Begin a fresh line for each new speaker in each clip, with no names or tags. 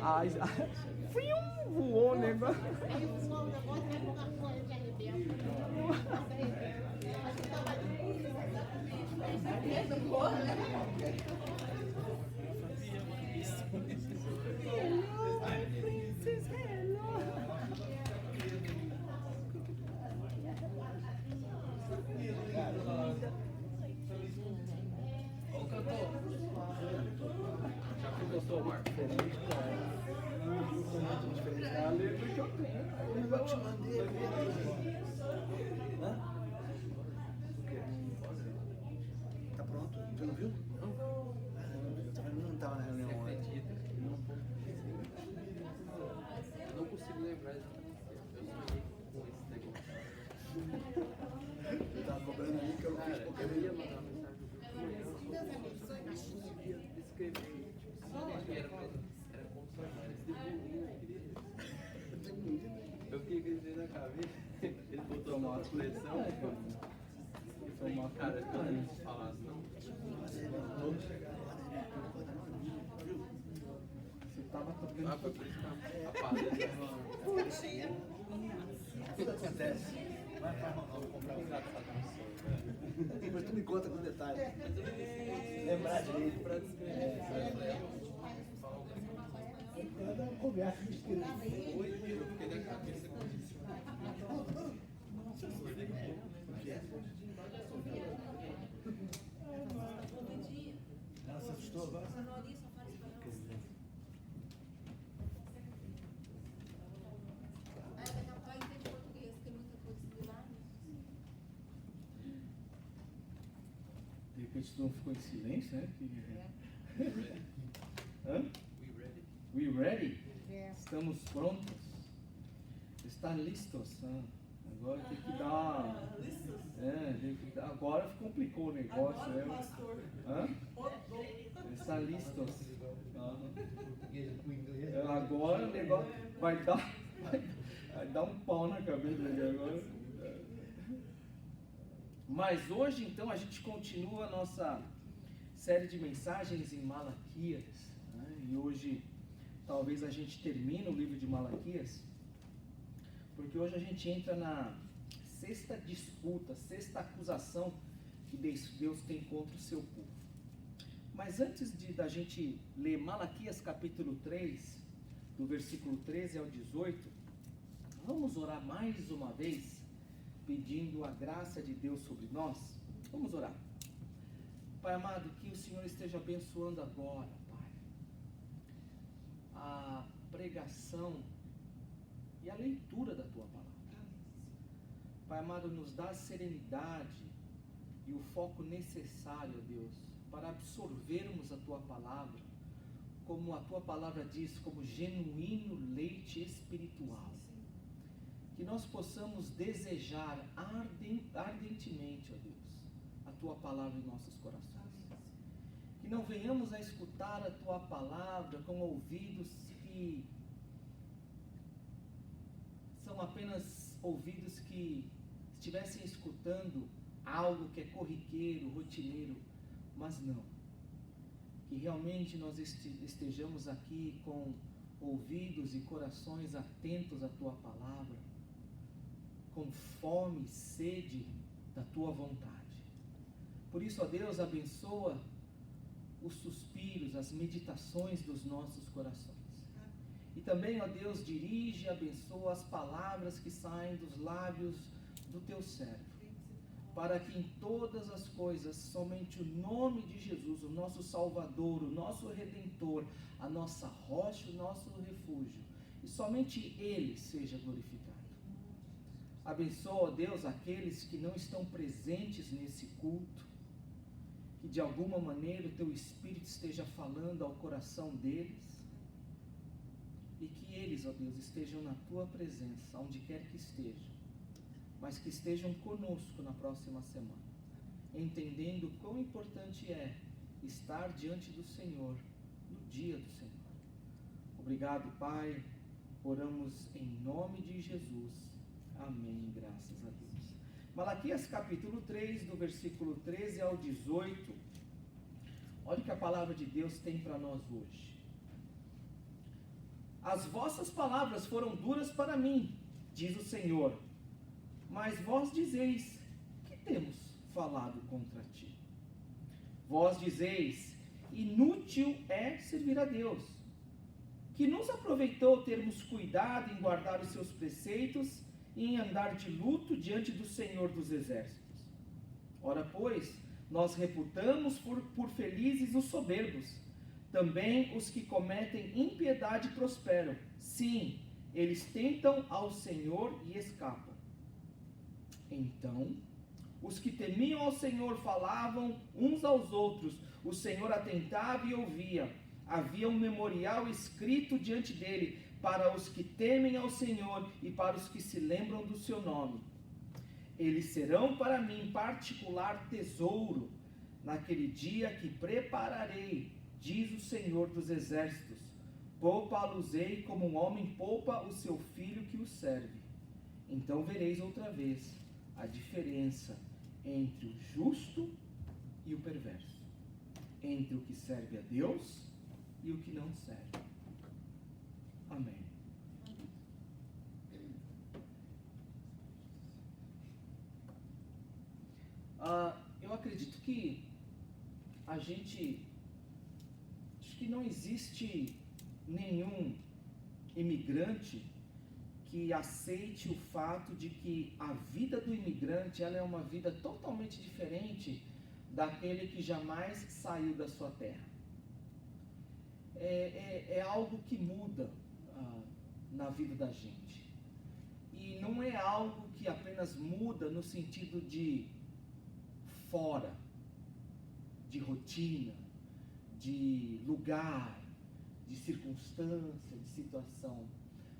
Ai, voou o negócio.
Aí o som da voz vai pouca coisa de arrebenta. Nossa, arrebenta. Acho que tava
Hello, princess, hello.
Ô, cantor. Já que gostou, Marcos?
É a letra que eu tenho.
Eu te mandei. Hã? Tá pronto? Você não viu? Eu também não estava na reunião ontem.
Eu não consigo lembrar exatamente. Eu sonhei com esse negócio.
Eu estava cobrando ali que eu fiz qualquer
Eu ia
coisa.
mandar uma mensagem pro eu não conseguia escrever. Era como sonhar. Esse debulinho aqui. Eu fiquei com ele na cabeça. Ele botou uma pressão.
Foi uma
Cara, eu não posso falar assim, não.
Você tava tocando.
Ah, foi por isso que a paleta
Tudo acontece. Vai para Ronaldo comprar um gato. Mas tu me conta com detalhes. Lembrar direito.
pra descrever.
Cada conversa me escreve.
Eu fiquei na cabeça com isso.
Ela se assustou agora?
De repente tu não ficou em silêncio, né? Hã?
We ready?
We ready?
É.
Estamos prontos? Está listos? Ah, agora tem que dar. Tem que dar. Agora complicou o negócio.
Agora,
né?
pastor.
Hã?
Rodou.
Está listos? Ah.
O inglês.
Agora o negócio vai dar um pau na cabeça dele agora. Mas hoje então a gente continua a nossa série de mensagens em Malaquias, né? E hoje talvez a gente termine o livro de Malaquias, porque hoje a gente entra na sexta disputa, sexta acusação que Deus tem contra o seu povo. Mas antes da gente ler Malaquias capítulo 3, do versículo 13 ao 18, vamos orar mais uma vez, pedindo a graça de Deus sobre nós. Vamos orar. Pai amado, que o Senhor esteja abençoando agora, Pai, a pregação e a leitura da Tua palavra. Pai amado, nos dá a serenidade e o foco necessário, ó Deus, para absorvermos a Tua palavra, como a Tua palavra diz, como genuíno leite espiritual. Que nós possamos desejar ardentemente, ó Deus, a Tua palavra em nossos corações. Que não venhamos a escutar a Tua palavra com ouvidos que são apenas ouvidos que estivessem escutando algo que é corriqueiro, rotineiro, mas não. Que realmente nós estejamos aqui com ouvidos e corações atentos à Tua palavra, com fome e sede da Tua vontade. Por isso, ó Deus, abençoa os suspiros, as meditações dos nossos corações. E também, ó Deus, dirige e abençoa as palavras que saem dos lábios do Teu servo, para que em todas as coisas, somente o nome de Jesus, o nosso Salvador, o nosso Redentor, a nossa rocha, o nosso refúgio, e somente Ele seja glorificado. Abençoa, ó Deus, aqueles que não estão presentes nesse culto, que de alguma maneira o Teu Espírito esteja falando ao coração deles, e que eles, ó Deus, estejam na Tua presença, onde quer que estejam, mas que estejam conosco na próxima semana, entendendo quão importante é estar diante do Senhor, no dia do Senhor. Obrigado, Pai, oramos em nome de Jesus. Amém, graças a Deus. Malaquias capítulo 3, do versículo 13 ao 18. Olha o que a palavra de Deus tem para nós hoje. As vossas palavras foram duras para mim, diz o Senhor. Mas vós dizeis, que temos falado contra ti? Vós dizeis, inútil é servir a Deus. Que nos aproveitou termos cuidado em guardar os seus preceitos e em andar de luto diante do Senhor dos Exércitos. Ora, pois, nós reputamos por felizes os soberbos. Também os que cometem impiedade prosperam. Sim, eles tentam ao Senhor e escapam. Então, os que temiam ao Senhor falavam uns aos outros. O Senhor atentava e ouvia. Havia um memorial escrito diante dele para os que temem ao Senhor e para os que se lembram do seu nome. Eles serão para mim particular tesouro naquele dia que prepararei, diz o Senhor dos Exércitos. Poupa-los-ei como um homem poupa o seu filho que o serve. Então vereis outra vez a diferença entre o justo e o perverso, entre o que serve a Deus e o que não serve. Amém. Eu acredito que acho que não existe nenhum imigrante que aceite o fato de que a vida do imigrante ela é uma vida totalmente diferente daquele que jamais saiu da sua terra. É algo que muda na vida da gente. E não é algo que apenas muda no sentido de fora, de rotina, de lugar, de circunstância, de situação.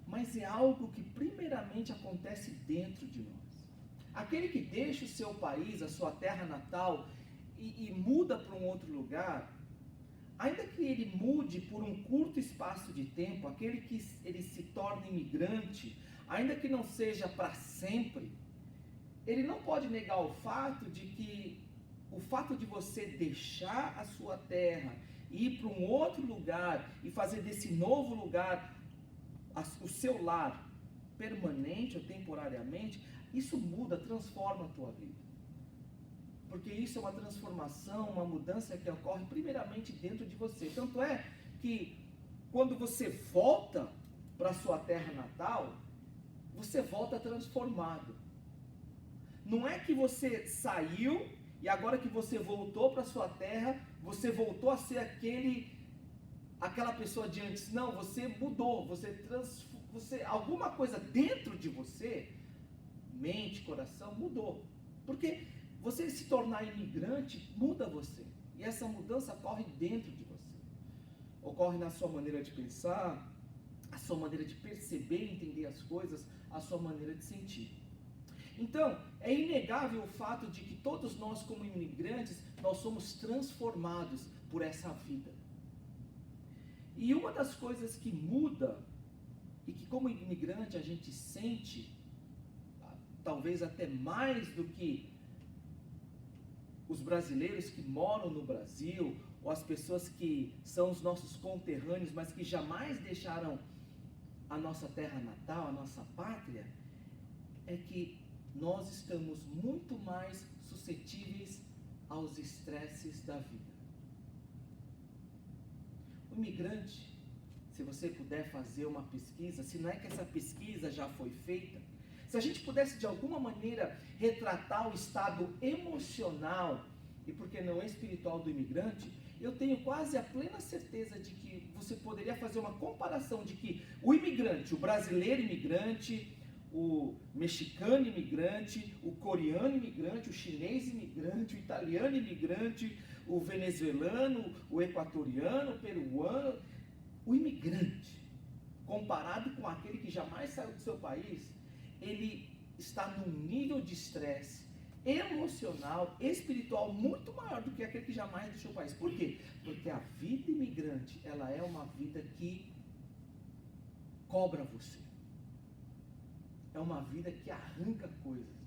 Mas é algo que primeiramente acontece dentro de nós. Aquele que deixa o seu país, a sua terra natal e muda para um outro lugar, ainda que ele mude por um curto espaço de tempo, aquele que ele se torne imigrante, ainda que não seja para sempre, ele não pode negar o fato de você deixar a sua terra, ir para um outro lugar e fazer desse novo lugar o seu lar, permanente ou temporariamente, isso muda, transforma a tua vida. Porque isso é uma transformação, uma mudança que ocorre primeiramente dentro de você. Tanto é que quando você volta para a sua terra natal, você volta transformado. Não é que você saiu e agora que você voltou para a sua terra, você voltou a ser aquela pessoa de antes. Não, você mudou, alguma coisa dentro de você, mente, coração, mudou. Porque você se tornar imigrante muda você. E essa mudança ocorre dentro de você. Ocorre na sua maneira de pensar, a sua maneira de perceber e entender as coisas, a sua maneira de sentir. Então, é inegável o fato de que todos nós, como imigrantes, nós somos transformados por essa vida. E uma das coisas que muda, e que como imigrante a gente sente, talvez até mais do que os brasileiros que moram no Brasil, ou as pessoas que são os nossos conterrâneos, mas que jamais deixaram a nossa terra natal, a nossa pátria, é que nós estamos muito mais suscetíveis aos estresses da vida. O imigrante, se você puder fazer uma pesquisa, se não é que essa pesquisa já foi feita, se a gente pudesse de alguma maneira retratar o estado emocional e por que não espiritual do imigrante, eu tenho quase a plena certeza de que você poderia fazer uma comparação de que o imigrante, o brasileiro imigrante, o mexicano imigrante, o coreano imigrante, o chinês imigrante, o italiano imigrante, o venezuelano, o equatoriano, o peruano, o imigrante, comparado com aquele que jamais saiu do seu país, ele está num nível de estresse emocional, espiritual muito maior do que aquele que jamais deixou o país. Por quê? Porque a vida imigrante, ela é uma vida que cobra você. É uma vida que arranca coisas de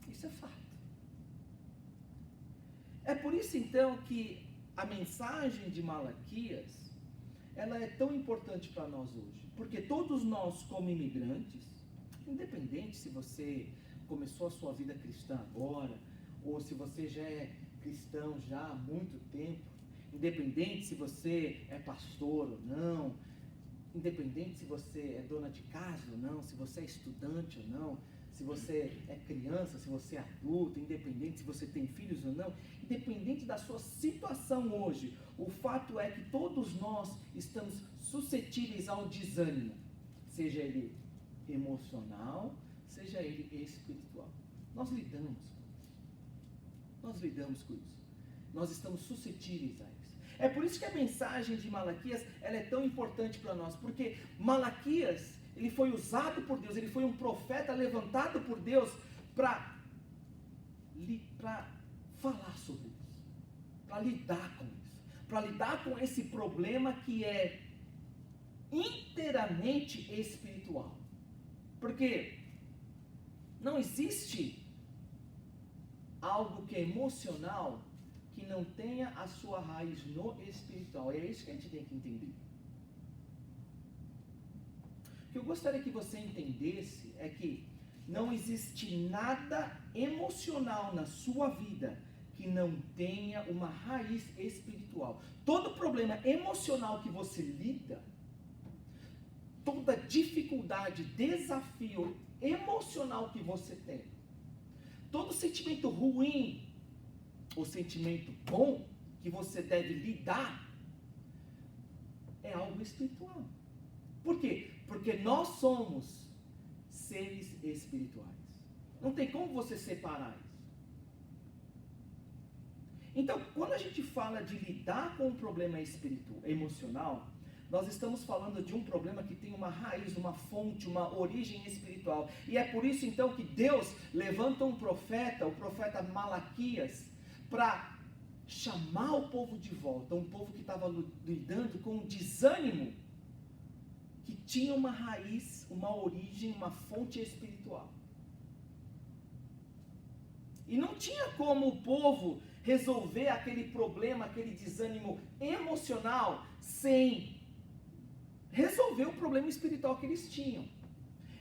você. Isso é fato. É por isso então que a mensagem de Malaquias, ela é tão importante para nós hoje? Porque todos nós, como imigrantes, independente se você começou a sua vida cristã agora, ou se você já é cristão já há muito tempo, independente se você é pastor ou não, independente se você é dona de casa ou não, se você é estudante ou não, se você é criança, se você é adulto, independente se você tem filhos ou não, independente da sua situação hoje, o fato é que todos nós estamos suscetíveis ao desânimo, seja ele emocional, seja ele espiritual. Nós lidamos com isso. Nós estamos suscetíveis a isso. É por isso que a mensagem de Malaquias, ela é tão importante para nós, porque Malaquias, ele foi usado por Deus, ele foi um profeta levantado por Deus para falar sobre isso, para lidar com isso, para lidar com esse problema que é inteiramente espiritual. Porque não existe algo que é emocional que não tenha a sua raiz no espiritual. E é isso que a gente tem que entender. O que eu gostaria que você entendesse é que não existe nada emocional na sua vida que não tenha uma raiz espiritual. Todo problema emocional que você lida, toda dificuldade, desafio emocional que você tem, todo sentimento ruim ou sentimento bom que você deve lidar, é algo espiritual. Por quê? Porque nós somos seres espirituais. Não tem como você separar isso. Então, quando a gente fala de lidar com um problema emocional, nós estamos falando de um problema que tem uma raiz, uma fonte, uma origem espiritual. E é por isso então que Deus levanta um profeta, o profeta Malaquias, para chamar o povo de volta, um povo que estava lidando com um desânimo, que tinha uma raiz, uma origem, uma fonte espiritual. E não tinha como o povo resolver aquele problema, aquele desânimo emocional, sem resolver o problema espiritual que eles tinham.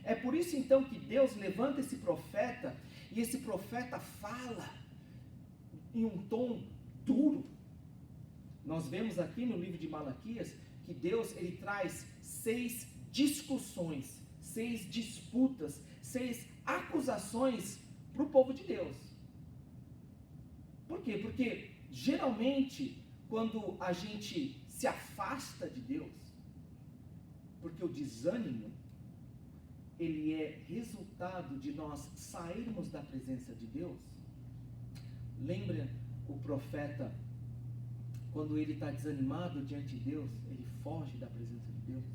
É por isso então que Deus levanta esse profeta, e esse profeta fala em um tom duro. Nós vemos aqui no livro de Malaquias que Deus, ele traz 6 discussões, 6 disputas, 6 acusações para o povo de Deus. Por quê? Porque geralmente quando a gente se afasta de Deus, porque o desânimo, ele é resultado de nós sairmos da presença de Deus. Lembra o profeta, quando ele está desanimado diante de Deus, ele foge da presença de Deus.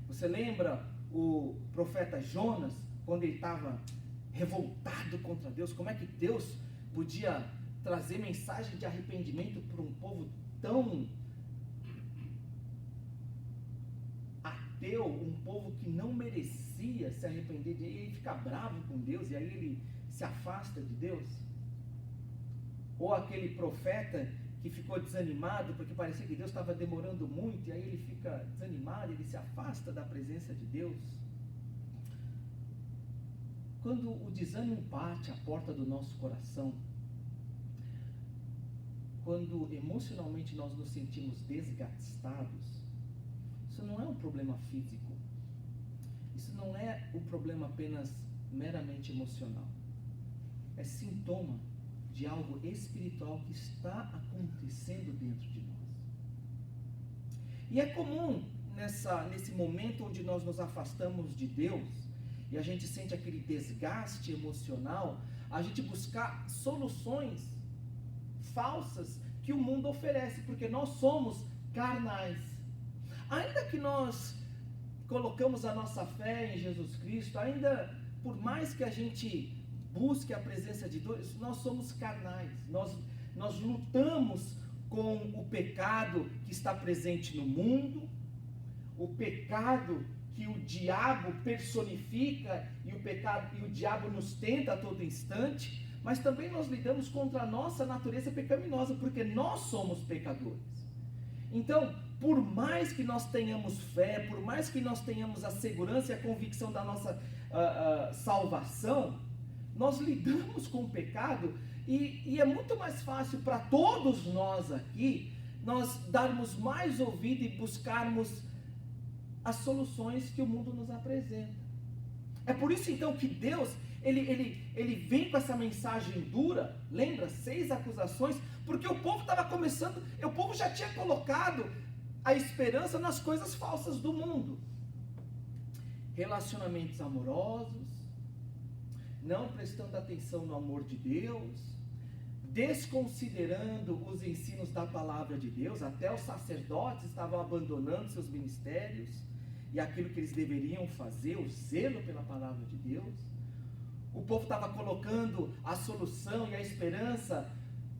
Você lembra o profeta Jonas, quando ele estava revoltado contra Deus? Como é que Deus podia trazer mensagem de arrependimento para um povo tão ateu, um povo que não merecia se arrepender de ele fica bravo com Deus e aí ele se afasta de Deus? Ou aquele profeta que ficou desanimado porque parecia que Deus estava demorando muito e aí ele fica desanimado, ele se afasta da presença de Deus. Quando o desânimo bate à porta do nosso coração, quando emocionalmente nós nos sentimos desgastados, isso não é um problema físico, isso não é um problema apenas meramente emocional, é sintoma de algo espiritual que está acontecendo dentro de nós. E é comum nesse momento onde nós nos afastamos de Deus e a gente sente aquele desgaste emocional, a gente buscar soluções falsas que o mundo oferece, porque nós somos carnais. Ainda que nós colocamos a nossa fé em Jesus Cristo, ainda por mais que a gente busque a presença de Deus, nós somos carnais, nós lutamos com o pecado que está presente no mundo, o pecado que o diabo personifica e o diabo nos tenta a todo instante, mas também nós lidamos contra a nossa natureza pecaminosa, porque nós somos pecadores. Então, por mais que nós tenhamos fé, por mais que nós tenhamos a segurança e a convicção da nossa salvação, nós lidamos com o pecado e é muito mais fácil para todos nós aqui, nós darmos mais ouvido e buscarmos as soluções que o mundo nos apresenta. É por isso então que Deus, ele vem com essa mensagem dura, lembra? 6 acusações, porque o povo estava começando, o povo já tinha colocado a esperança nas coisas falsas do mundo. Relacionamentos amorosos, não prestando atenção no amor de Deus, desconsiderando os ensinos da palavra de Deus, até os sacerdotes estavam abandonando seus ministérios, e aquilo que eles deveriam fazer, o zelo pela palavra de Deus. O povo estava colocando a solução e a esperança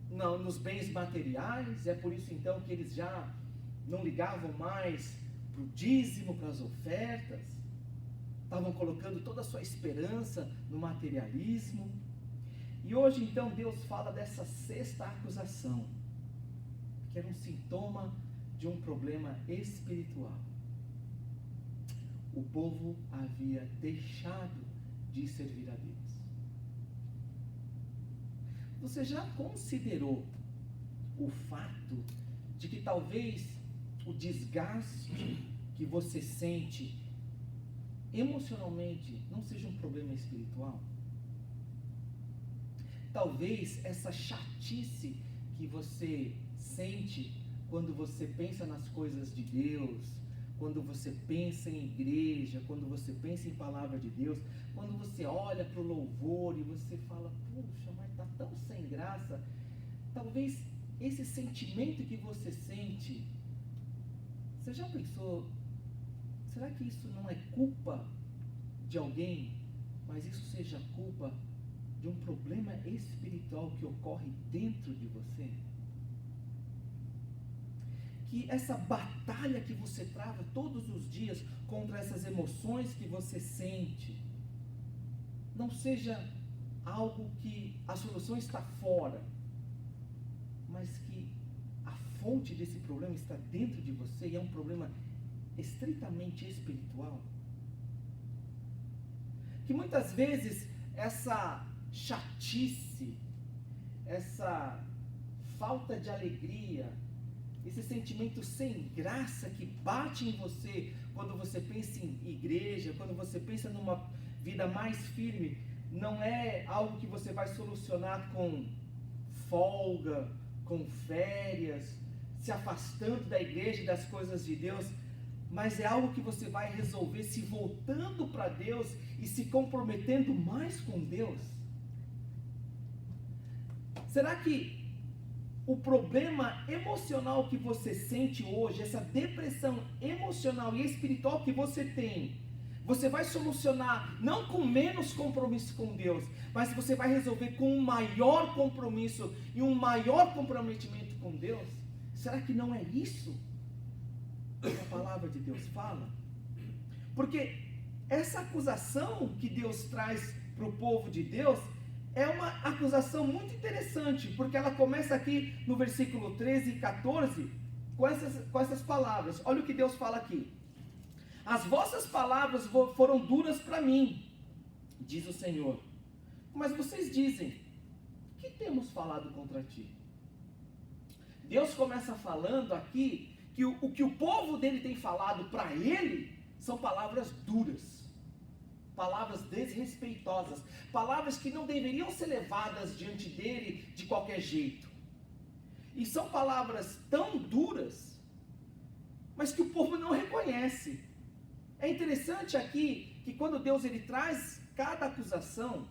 nos bens materiais, é por isso então que eles já não ligavam mais para o dízimo, para as ofertas, estavam colocando toda a sua esperança no materialismo. E hoje então Deus fala dessa 6ª acusação, que era um sintoma de um problema espiritual. O povo havia deixado de servir a Deus. Você já considerou o fato de que talvez o desgaste que você sente emocionalmente não seja um problema espiritual? Talvez essa chatice que você sente quando você pensa nas coisas de Deus, quando você pensa em igreja, quando você pensa em palavra de Deus, quando você olha para o louvor e você fala, puxa, mas está tão sem graça. Talvez esse sentimento que você sente, você já pensou, será que isso não é culpa de alguém, mas isso seja culpa de um problema espiritual que ocorre dentro de você? Que essa batalha que você trava todos os dias contra essas emoções que você sente, não seja algo que a solução está fora, mas que a fonte desse problema está dentro de você e é um problema estritamente espiritual. Que muitas vezes essa chatice, essa falta de alegria, esse sentimento sem graça que bate em você quando você pensa em igreja, quando você pensa numa vida mais firme, não é algo que você vai solucionar com folga, com férias, se afastando da igreja e das coisas de Deus, mas é algo que você vai resolver se voltando para Deus e se comprometendo mais com Deus. Será que o problema emocional que você sente hoje, essa depressão emocional e espiritual que você tem, você vai solucionar não com menos compromisso com Deus, mas você vai resolver com um maior compromisso e um maior comprometimento com Deus? Será que não é isso que a palavra de Deus fala? Porque essa acusação que Deus traz para o povo de Deus é uma acusação muito interessante, porque ela começa aqui no versículo 13 e 14 com essas palavras. Olha o que Deus fala aqui: as vossas palavras foram duras para mim, diz o Senhor, mas vocês dizem, que temos falado contra ti? Deus começa falando aqui que o que o povo dele tem falado para ele são palavras duras, palavras desrespeitosas, palavras que não deveriam ser levadas diante dele de qualquer jeito. E são palavras tão duras, mas que o povo não reconhece. É interessante aqui que quando Deus ele traz cada acusação,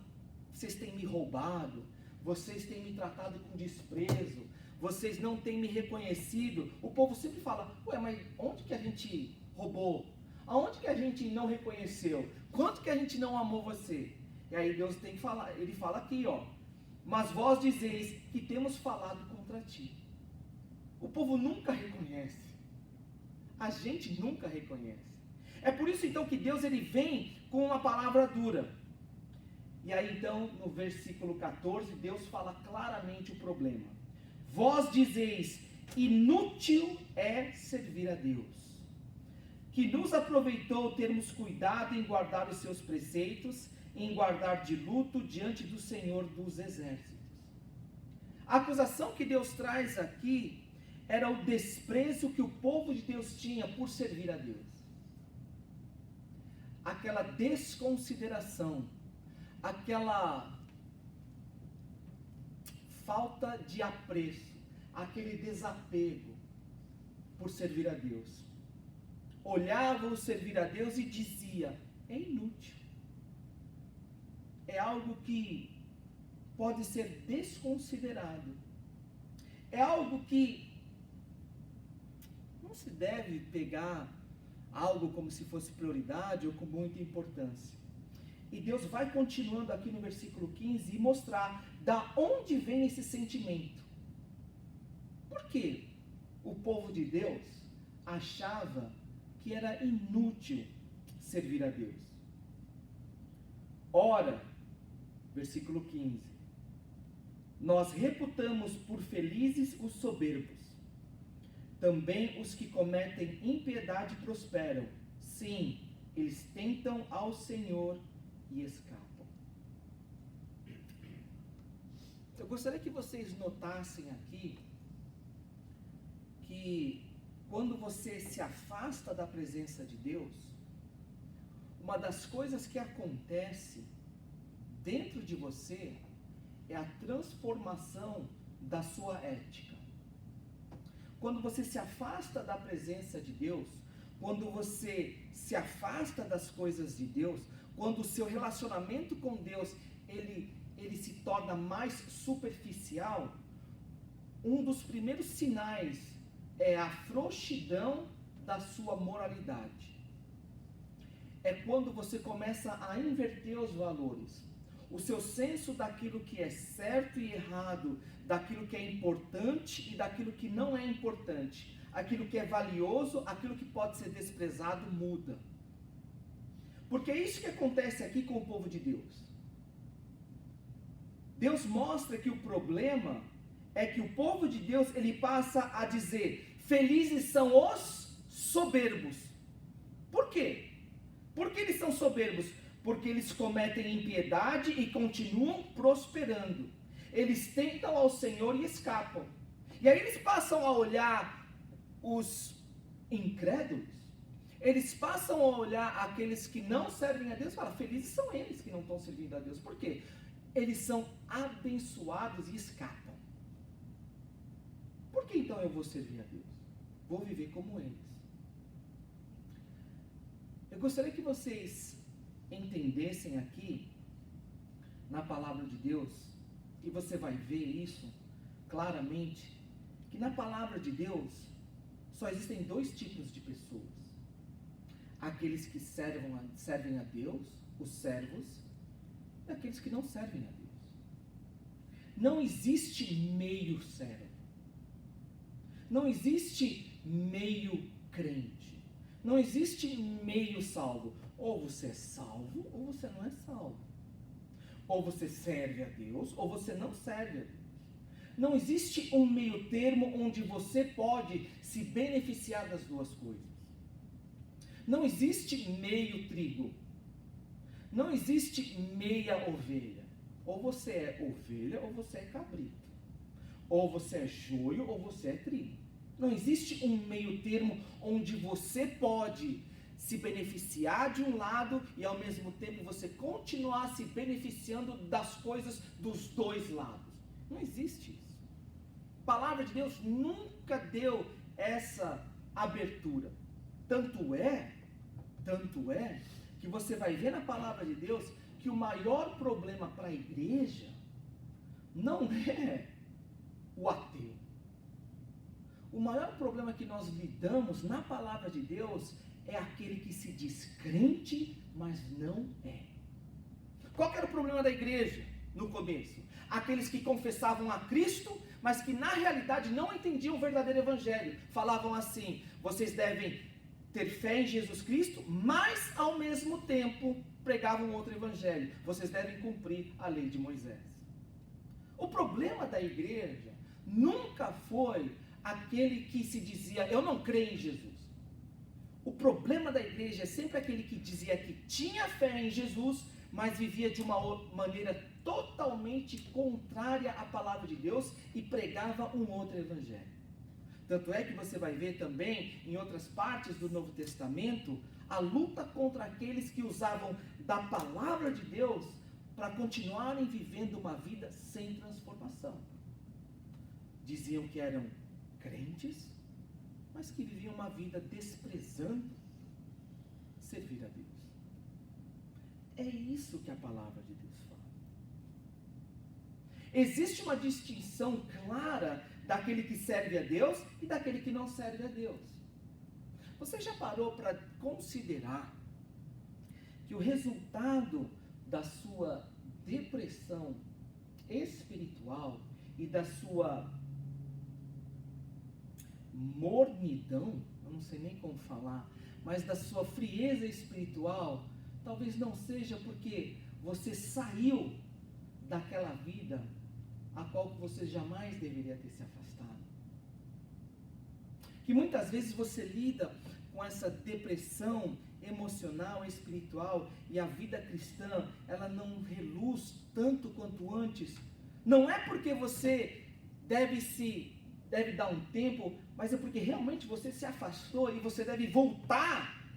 vocês têm me roubado, vocês têm me tratado com desprezo, vocês não têm me reconhecido. O povo sempre fala, ué, mas onde que a gente roubou? Aonde que a gente não reconheceu? Quanto que a gente não amou você? E aí Deus tem que falar, ele fala aqui, ó, mas vós dizeis que temos falado contra ti. O povo nunca reconhece. A gente nunca reconhece. É por isso então que Deus ele vem com uma palavra dura. E aí então no versículo 14 Deus fala claramente o problema. Vós dizeis, inútil é servir a Deus, que nos aproveitou termos cuidado em guardar os seus preceitos, em guardar de luto diante do Senhor dos Exércitos. A acusação que Deus traz aqui era o desprezo que o povo de Deus tinha por servir a Deus. Aquela desconsideração, aquela falta de apreço, aquele desapego por servir a Deus. Olhava o servir a Deus e dizia: é inútil. É algo que pode ser desconsiderado. É algo que não se deve pegar algo como se fosse prioridade ou com muita importância. E Deus vai continuando aqui no versículo 15 e mostrar da onde vem esse sentimento. Por que o povo de Deus achava que era inútil servir a Deus? Ora, versículo 15, nós reputamos por felizes os soberbos. Também os que cometem impiedade prosperam. Sim, eles tentam ao Senhor e escapam. Eu gostaria que vocês notassem aqui que quando você se afasta da presença de Deus, uma das coisas que acontece dentro de você é a transformação da sua ética. Quando você se afasta da presença de Deus, quando você se afasta das coisas de Deus, quando o seu relacionamento com Deus ele se torna mais superficial, um dos primeiros sinais é a frouxidão da sua moralidade. É quando você começa a inverter os valores. O seu senso daquilo que é certo e errado, daquilo que é importante e daquilo que não é importante, aquilo que é valioso, aquilo que pode ser desprezado, muda. Porque é isso que acontece aqui com o povo de Deus. Deus mostra que o problema é que o povo de Deus, ele passa a dizer: felizes são os soberbos. Por quê? Por que eles são soberbos? Porque eles cometem impiedade e continuam prosperando. Eles tentam ao Senhor e escapam. E aí eles passam a olhar os incrédulos, eles passam a olhar aqueles que não servem a Deus e falam: felizes são eles que não estão servindo a Deus. Por quê? Eles são abençoados e escapam. Por que então eu vou servir a Deus? Vou viver como eles. Eu gostaria que vocês entendessem aqui na palavra de Deus, e você vai ver isso claramente, que na palavra de Deus só existem dois tipos de pessoas: aqueles que servem a Deus, os servos, e aqueles que não servem a Deus. Não existe meio servo, não existe meio crente, não existe meio salvo. Ou você é salvo, ou você não é salvo. Ou você serve a Deus, ou você não serve a Deus. Não existe um meio termo onde você pode se beneficiar das duas coisas. Não existe meio trigo. Não existe meia ovelha. Ou você é ovelha, ou você é cabrito. Ou você é joio, ou você é trigo. Não existe um meio termo onde você pode se beneficiar de um lado e ao mesmo tempo você continuar se beneficiando das coisas dos dois lados. Não existe isso. A palavra de Deus nunca deu essa abertura. Tanto é que você vai ver na palavra de Deus que o maior problema para a igreja não é o ateu. O maior problema que nós lidamos na palavra de Deus é aquele que se diz crente, mas não é. Qual que era o problema da igreja no começo? Aqueles que confessavam a Cristo, mas que na realidade não entendiam o verdadeiro evangelho. Falavam assim: vocês devem ter fé em Jesus Cristo, mas ao mesmo tempo pregavam outro evangelho. Vocês devem cumprir a lei de Moisés. O problema da igreja nunca foi aquele que se dizia, eu não creio em Jesus. O problema da igreja é sempre aquele que dizia que tinha fé em Jesus, mas vivia de uma maneira totalmente contrária à palavra de Deus e pregava um outro evangelho. Tanto é que você vai ver também em outras partes do Novo Testamento a luta contra aqueles que usavam da palavra de Deus para continuarem vivendo uma vida sem transformação. Diziam que eram crentes, mas que viviam uma vida desprezando servir a Deus. É isso que a palavra de Deus fala. Existe uma distinção clara daquele que serve a Deus e daquele que não serve a Deus. Você já parou para considerar que o resultado da sua depressão espiritual e da sua mornidão, eu não sei nem como falar, mas da sua frieza espiritual, talvez não seja porque você saiu daquela vida a qual você jamais deveria ter se afastado. Que muitas vezes você lida com essa depressão emocional, espiritual, e a vida cristã, ela não reluz tanto quanto antes. Não é porque você deve dar um tempo, mas é porque realmente você se afastou e você deve voltar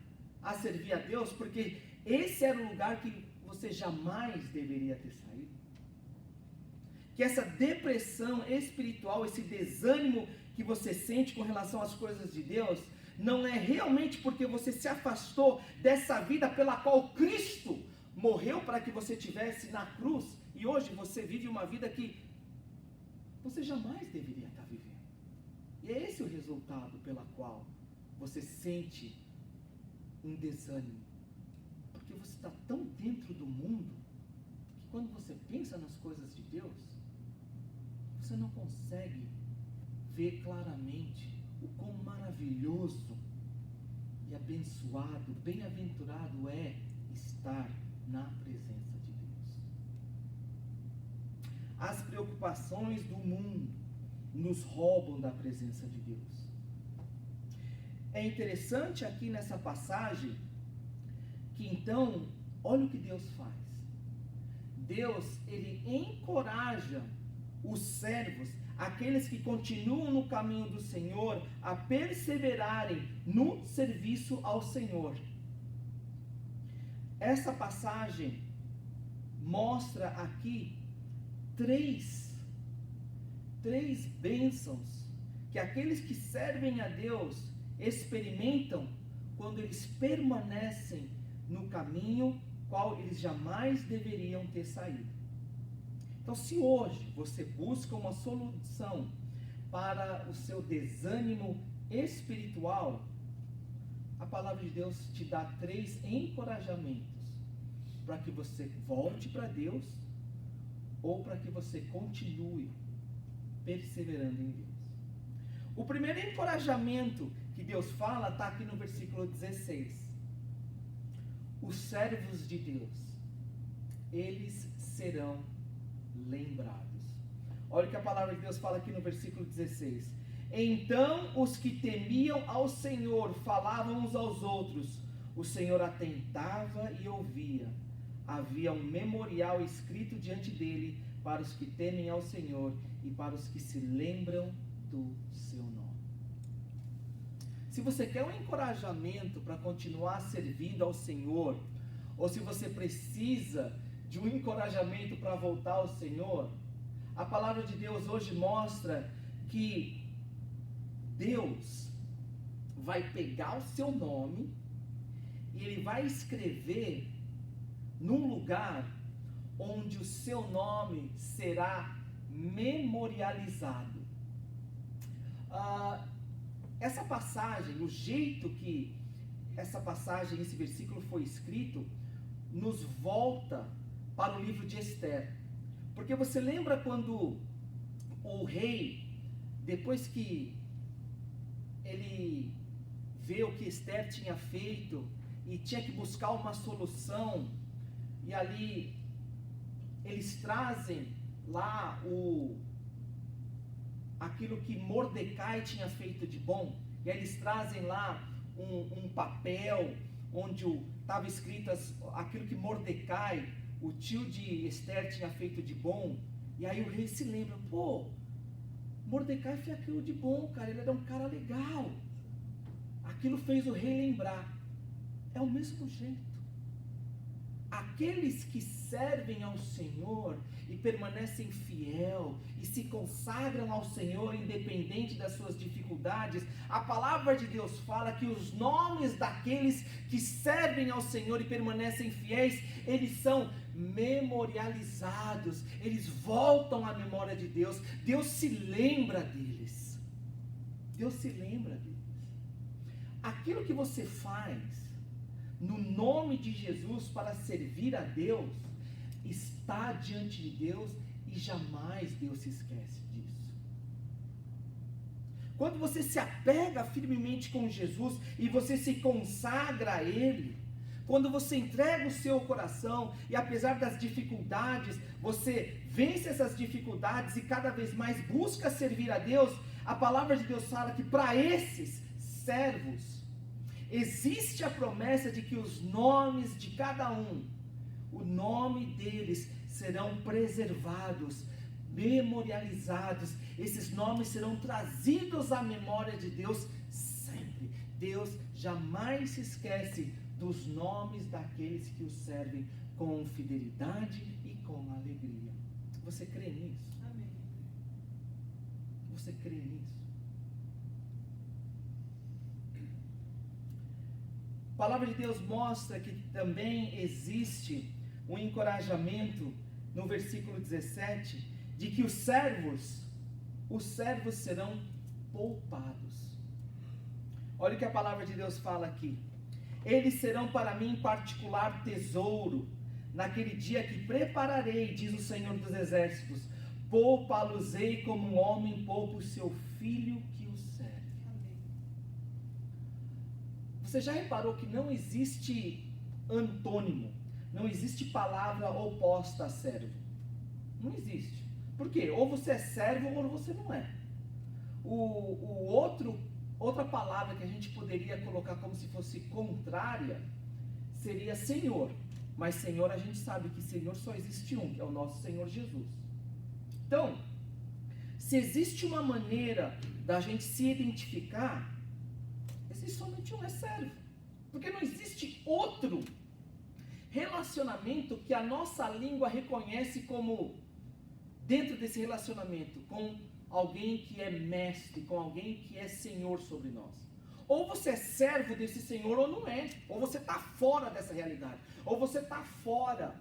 a servir a Deus, porque esse era o lugar que você jamais deveria ter saído. Que essa depressão espiritual, esse desânimo que você sente com relação às coisas de Deus, não é realmente porque você se afastou dessa vida pela qual Cristo morreu para que você tivesse na cruz, e hoje você vive uma vida que você jamais deveria estar vivendo. E é esse o resultado pela qual você sente um desânimo. Porque você está tão dentro do mundo, que quando você pensa nas coisas de Deus, você não consegue ver claramente o quão maravilhoso e abençoado, bem-aventurado é estar na presença de Deus. As preocupações do mundo nos roubam da presença de Deus. É interessante aqui nessa passagem que então, olha o que Deus faz. Deus, ele encoraja os servos, aqueles que continuam no caminho do Senhor, a perseverarem no serviço ao Senhor. Essa passagem mostra aqui três bênçãos que aqueles que servem a Deus experimentam quando eles permanecem no caminho qual eles jamais deveriam ter saído. Então, se hoje você busca uma solução para o seu desânimo espiritual, a palavra de Deus te dá 3 encorajamentos para que você volte para Deus ou para que você continue perseverando em Deus. O primeiro encorajamento que Deus fala está aqui no versículo 16. Os servos de Deus, eles serão lembrados. Olha o que a palavra de Deus fala aqui no versículo 16. Então os que temiam ao Senhor falavam uns aos outros, o Senhor atentava e ouvia. Havia um memorial escrito diante dele para os que temem ao Senhor e para os que se lembram do seu nome. Se você quer um encorajamento para continuar servindo ao Senhor, ou se você precisa de um encorajamento para voltar ao Senhor, a palavra de Deus hoje mostra que Deus vai pegar o seu nome e Ele vai escrever num lugar onde o seu nome será memorializado. Essa passagem, o jeito que essa passagem, esse versículo foi escrito, nos volta para o livro de Esther. Porque você lembra quando o rei, depois que ele vê o que Esther tinha feito e tinha que buscar uma solução, e ali eles trazem lá aquilo que Mordecai tinha feito de bom, e aí eles trazem lá um papel onde estava escrito aquilo que Mordecai, o tio de Esther, tinha feito de bom. E aí o rei se lembra, pô, Mordecai fez aquilo de bom, cara, ele era um cara legal. Aquilo fez o rei lembrar. É o mesmo jeito. Aqueles que servem ao Senhor e permanecem fiel e se consagram ao Senhor independente das suas dificuldades, a palavra de Deus fala que os nomes daqueles que servem ao Senhor e permanecem fiéis, eles são memorializados, eles voltam à memória de Deus. Deus se lembra deles. Deus se lembra deles. Aquilo que você faz no nome de Jesus para servir a Deus, está diante de Deus e jamais Deus se esquece disso. Quando você se apega firmemente com Jesus e você se consagra a Ele, quando você entrega o seu coração e apesar das dificuldades, você vence essas dificuldades e cada vez mais busca servir a Deus, a palavra de Deus fala que para esses servos, existe a promessa de que os nomes de cada um, o nome deles serão preservados, memorializados, esses nomes serão trazidos à memória de Deus sempre. Deus jamais se esquece dos nomes daqueles que o servem com fidelidade e com alegria. Você crê nisso?
Amém.
Você crê nisso? A palavra de Deus mostra que também existe um encorajamento no versículo 17, de que os servos serão poupados. Olha o que a palavra de Deus fala aqui. Eles serão para mim particular tesouro, naquele dia que prepararei, diz o Senhor dos Exércitos, poupa-los-ei como um homem poupa o seu filho que o serve. Você já reparou que não existe antônimo, não existe palavra oposta a servo? Não existe. Por quê? Ou você é servo ou você não é. Outra palavra que a gente poderia colocar como se fosse contrária seria Senhor. Mas Senhor, a gente sabe que Senhor só existe um, que é o nosso Senhor Jesus. Então, se existe uma maneira da gente se identificar, existe somente um, é servo. Porque não existe outro relacionamento que a nossa língua reconhece como, dentro desse relacionamento, com alguém que é mestre, com alguém que é Senhor sobre nós. Ou você é servo desse Senhor ou não é. Ou você está fora dessa realidade. Ou você está fora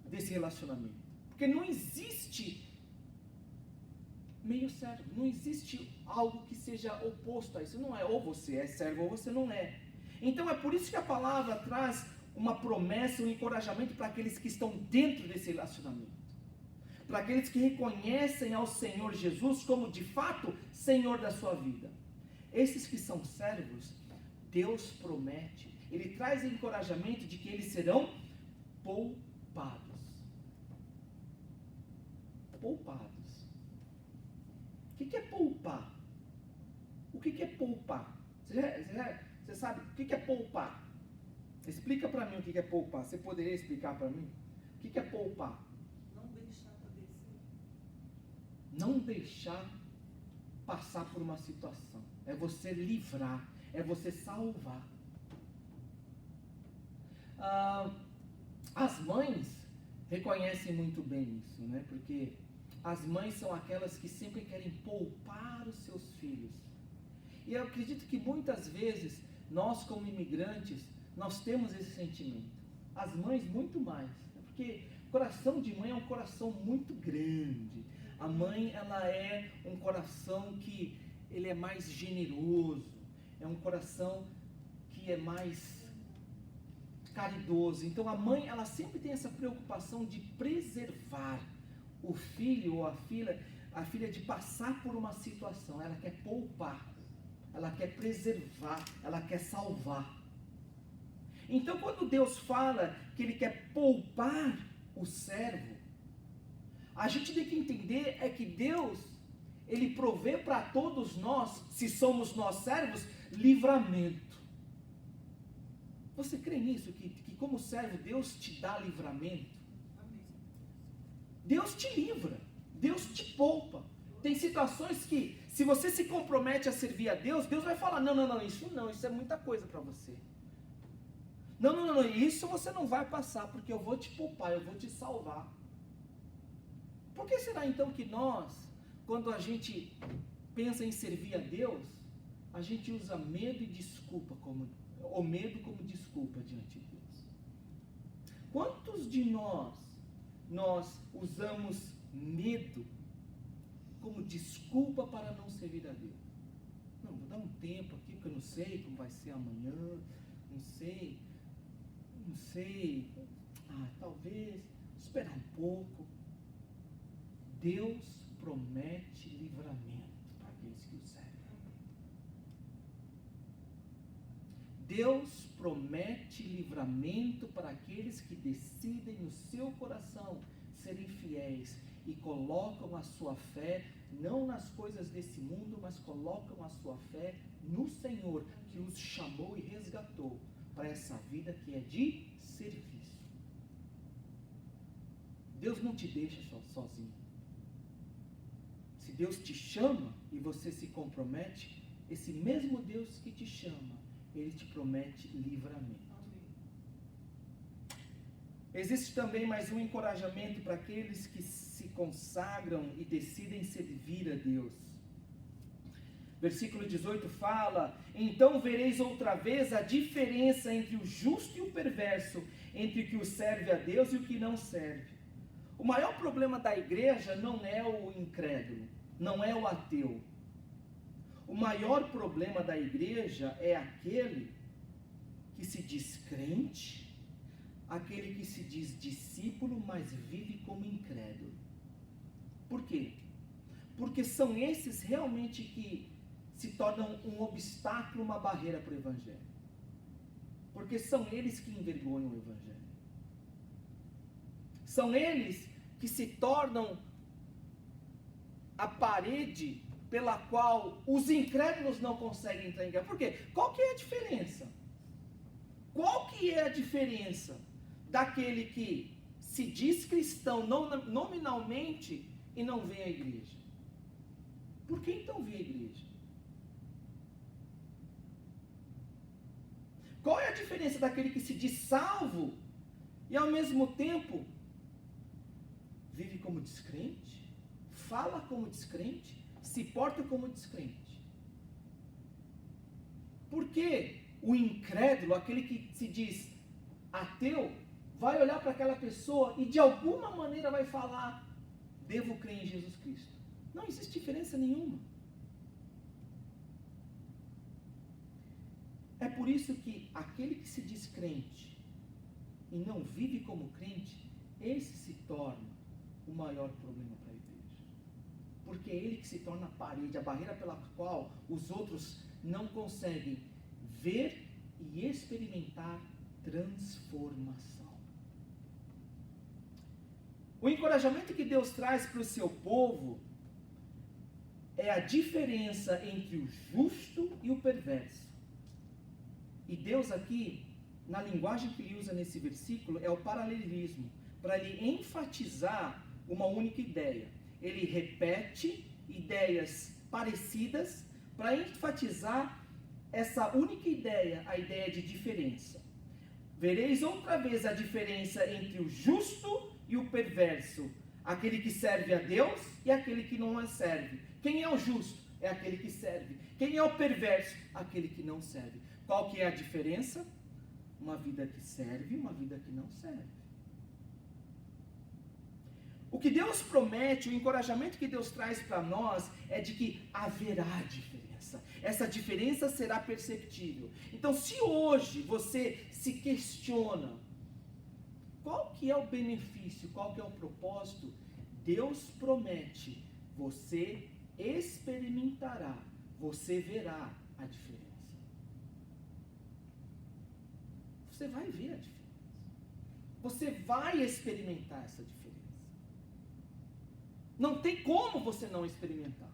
desse relacionamento. Porque não existe meio servo. Não existe algo que seja oposto a isso. Não é ou você é servo ou você não é. Então é por isso que a palavra traz uma promessa, um encorajamento para aqueles que estão dentro desse relacionamento. Para aqueles que reconhecem ao Senhor Jesus como de fato Senhor da sua vida. Esses que são servos, Deus promete, Ele traz encorajamento de que eles serão poupados. Poupados. O que é poupar? O que é poupar? Você sabe o que é poupar? Explica para mim o que é poupar. Você poderia explicar para mim? O que é poupar? Não deixar passar por uma situação. É você livrar. É você salvar. As mães reconhecem muito bem isso, né? Porque as mães são aquelas que sempre querem poupar os seus filhos. E eu acredito que muitas vezes, nós como imigrantes, nós temos esse sentimento. As mães muito mais. Né? Porque o coração de mãe é um coração muito grande. A mãe, ela é um coração que ele é mais generoso, é um coração que é mais caridoso. Então a mãe, ela sempre tem essa preocupação de preservar o filho ou a filha de passar por uma situação. Ela quer poupar, ela quer preservar, ela quer salvar. Então quando Deus fala que Ele quer poupar o servo, a gente tem que entender é que Deus, Ele provê para todos nós, se somos nós servos, livramento. Você crê nisso? Que como servo Deus te dá livramento? Deus te livra, Deus te poupa. Tem situações que, se você se compromete a servir a Deus, Deus vai falar, não, isso é muita coisa para você. Não, isso você não vai passar, porque eu vou te poupar, eu vou te salvar. Por que será então que nós, quando a gente pensa em servir a Deus, a gente usa medo e desculpa ou medo como desculpa diante de Deus? Quantos de nós usamos medo como desculpa para não servir a Deus? Não, vou dar um tempo aqui, porque eu não sei como vai ser amanhã, não sei, talvez, esperar um pouco. Deus promete livramento para aqueles que o servem. Deus promete livramento para aqueles que decidem no seu coração serem fiéis e colocam a sua fé não nas coisas desse mundo, mas colocam a sua fé no Senhor, que os chamou e resgatou para essa vida que é de serviço. Deus não te deixa sozinho. Se Deus te chama e você se compromete, esse mesmo Deus que te chama, Ele te promete livramento. Existe também mais um encorajamento para aqueles que se consagram e decidem servir a Deus. Versículo 18 fala: então vereis outra vez a diferença entre o justo e o perverso, entre o que serve a Deus e o que não serve. O maior problema da igreja não é o incrédulo, não é o ateu. O maior problema da igreja é aquele que se diz crente, aquele que se diz discípulo, mas vive como incrédulo. Por quê? Porque são esses realmente que se tornam um obstáculo, uma barreira para o Evangelho. Porque são eles que envergonham o Evangelho. São eles que se tornam a parede pela qual os incrédulos não conseguem entrar em guerra. Por quê? Qual que é a diferença? Qual que é a diferença daquele que se diz cristão nominalmente e não vem à igreja? Por que então vem à igreja? Qual é a diferença daquele que se diz salvo e ao mesmo tempo vive como descrente, fala como descrente, se porta como descrente? Por que o incrédulo, aquele que se diz ateu, vai olhar para aquela pessoa e de alguma maneira vai falar: devo crer em Jesus Cristo? Não existe diferença nenhuma. É por isso que aquele que se diz crente e não vive como crente, esse se torna o maior problema para a igreja. Porque é ele que se torna a parede, a barreira pela qual os outros não conseguem ver e experimentar transformação. O encorajamento que Deus traz para o seu povo é a diferença entre o justo e o perverso. E Deus aqui, na linguagem que ele usa nesse versículo, é o paralelismo, para ele enfatizar uma única ideia. Ele repete ideias parecidas para enfatizar essa única ideia, a ideia de diferença. Vereis outra vez a diferença entre o justo e o perverso, aquele que serve a Deus e aquele que não a serve. Quem é o justo? É aquele que serve. Quem é o perverso? Aquele que não serve. Qual que é a diferença? Uma vida que serve e uma vida que não serve. O que Deus promete, o encorajamento que Deus traz para nós é de que haverá diferença. Essa diferença será perceptível. Então, se hoje você se questiona qual que é o benefício, qual que é o propósito, Deus promete, você experimentará, você verá a diferença. Você vai ver a diferença. Você vai experimentar essa diferença. Não tem como você não experimentar.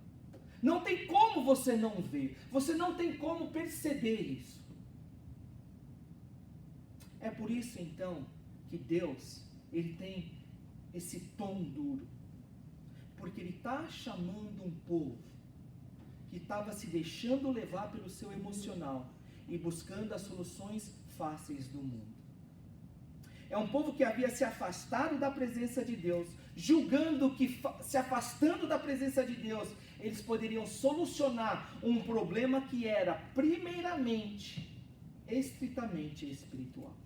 Não tem como você não ver. Você não tem como perceber isso. É por isso então que Deus, Ele tem esse tom duro. Porque Ele está chamando um povo que estava se deixando levar pelo seu emocional e buscando as soluções fáceis do mundo. É um povo que havia se afastado da presença de Deus, julgando que se afastando da presença de Deus, eles poderiam solucionar um problema que era primeiramente, estritamente espiritual.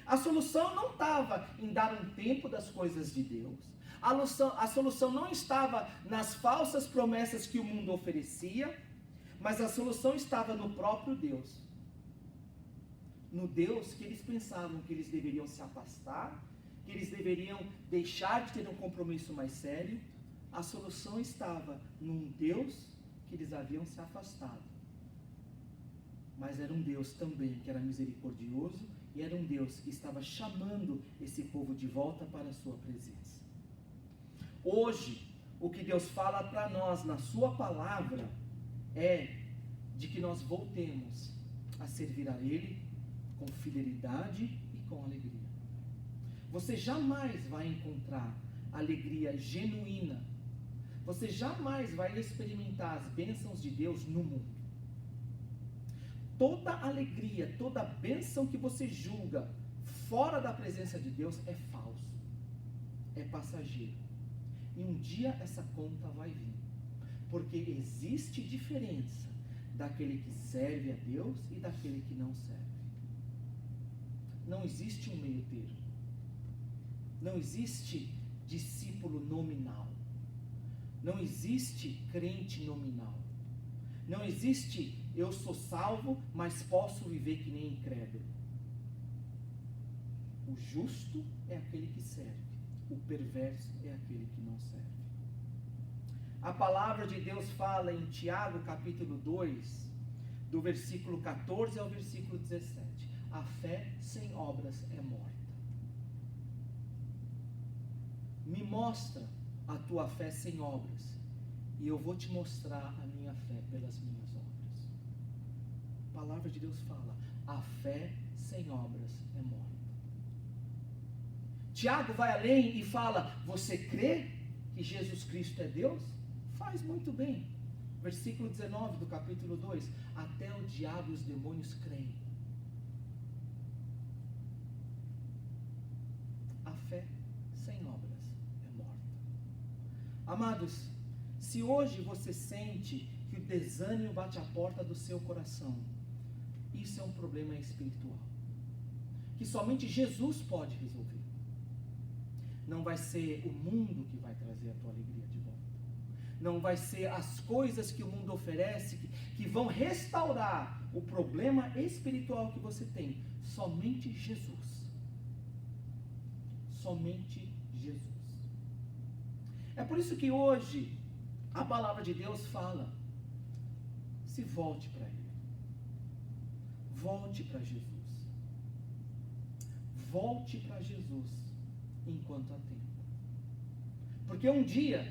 A solução não estava em dar um tempo das coisas de Deus. A solução não estava nas falsas promessas que o mundo oferecia, mas a solução estava no próprio Deus. No Deus que eles pensavam que eles deveriam se afastar, que eles deveriam deixar de ter um compromisso mais sério. A solução estava num Deus que eles haviam se afastado. Mas era um Deus também que era misericordioso e era um Deus que estava chamando esse povo de volta para a sua presença. Hoje, o que Deus fala para nós na sua palavra é de que nós voltemos a servir a Ele com fidelidade e com alegria. Você jamais vai encontrar alegria genuína. Você jamais vai experimentar as bênçãos de Deus no mundo. Toda alegria, toda bênção que você julga fora da presença de Deus é falso, é passageiro. E um dia essa conta vai vir, porque existe diferença daquele que serve a Deus e daquele que não serve. Não existe um meio termo. Não existe discípulo nominal. Não existe crente nominal. Não existe eu sou salvo, mas posso viver que nem incrédulo. O justo é aquele que serve. O perverso é aquele que não serve. A palavra de Deus fala em Tiago capítulo 2, do versículo 14 ao versículo 17. A fé sem obras é morta. Me mostra a tua fé sem obras, e eu vou te mostrar a minha fé pelas minhas obras. A palavra de Deus fala, a fé sem obras é morta. Tiago vai além e fala, você crê que Jesus Cristo é Deus? Faz muito bem. Versículo 19 do capítulo 2, até o diabo e os demônios creem. A fé sem obras é morta. Amados, se hoje você sente que o desânimo bate à porta do seu coração, isso é um problema espiritual, que somente Jesus pode resolver. Não vai ser o mundo que vai trazer a tua alegria de volta. Não vai ser as coisas que o mundo oferece que vão restaurar o problema espiritual que você tem. Somente Jesus. Somente Jesus. É por isso que hoje a palavra de Deus fala, se volte para Ele. Volte para Jesus. Volte para Jesus enquanto há tempo. Porque um dia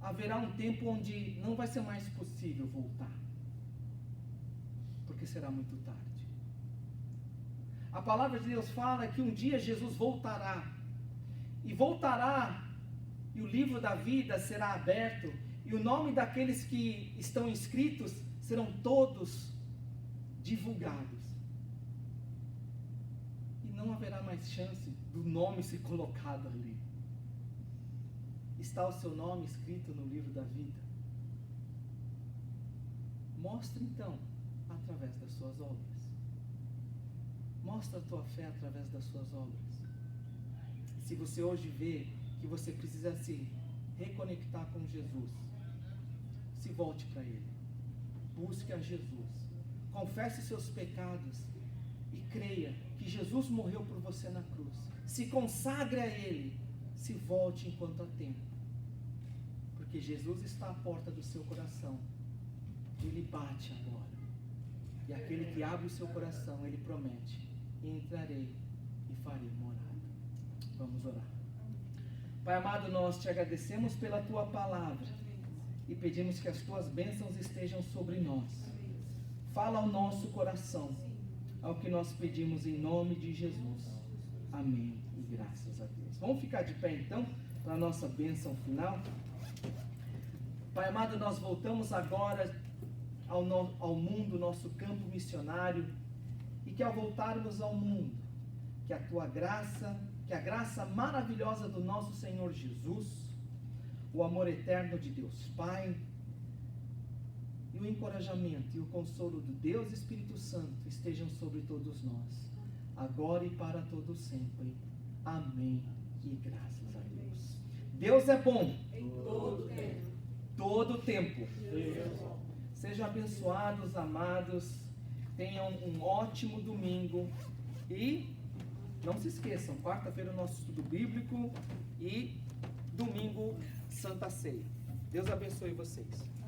haverá um tempo onde não vai ser mais possível voltar. Porque será muito tarde. A palavra de Deus fala que um dia Jesus voltará. E voltará, e o livro da vida será aberto, e o nome daqueles que estão inscritos serão todos divulgados. E não haverá mais chance do nome ser colocado ali. Está o seu nome escrito no livro da vida? Mostre então, através das suas obras. Mostra a tua fé através das suas obras. Se você hoje vê que você precisa se reconectar com Jesus, se volte para Ele. Busque a Jesus. Confesse seus pecados e creia que Jesus morreu por você na cruz. Se consagre a Ele. Se volte enquanto há tempo. Porque Jesus está à porta do seu coração. Ele bate agora. E aquele que abre o seu coração, Ele promete: entrarei e farei morada. Vamos orar. Pai amado, nós te agradecemos pela tua palavra. e pedimos que as tuas bênçãos estejam sobre nós. Fala ao nosso coração, ao que nós pedimos em nome de Jesus. Amém e graças a Deus. Vamos ficar de pé então para a nossa bênção final. Pai amado, nós voltamos agora ao mundo, nosso campo missionário, e que ao voltarmos ao mundo, que a tua graça, que a graça maravilhosa do nosso Senhor Jesus, o amor eterno de Deus Pai, e o encorajamento e o consolo do Deus Espírito Santo estejam sobre todos nós, agora e para todo sempre. Amém e graças a Deus. Deus é bom
Em todo tempo.
todo o tempo. Sejam abençoados, amados, tenham um ótimo domingo e não se esqueçam, quarta-feira o nosso estudo bíblico e domingo Santa Ceia. Deus abençoe vocês.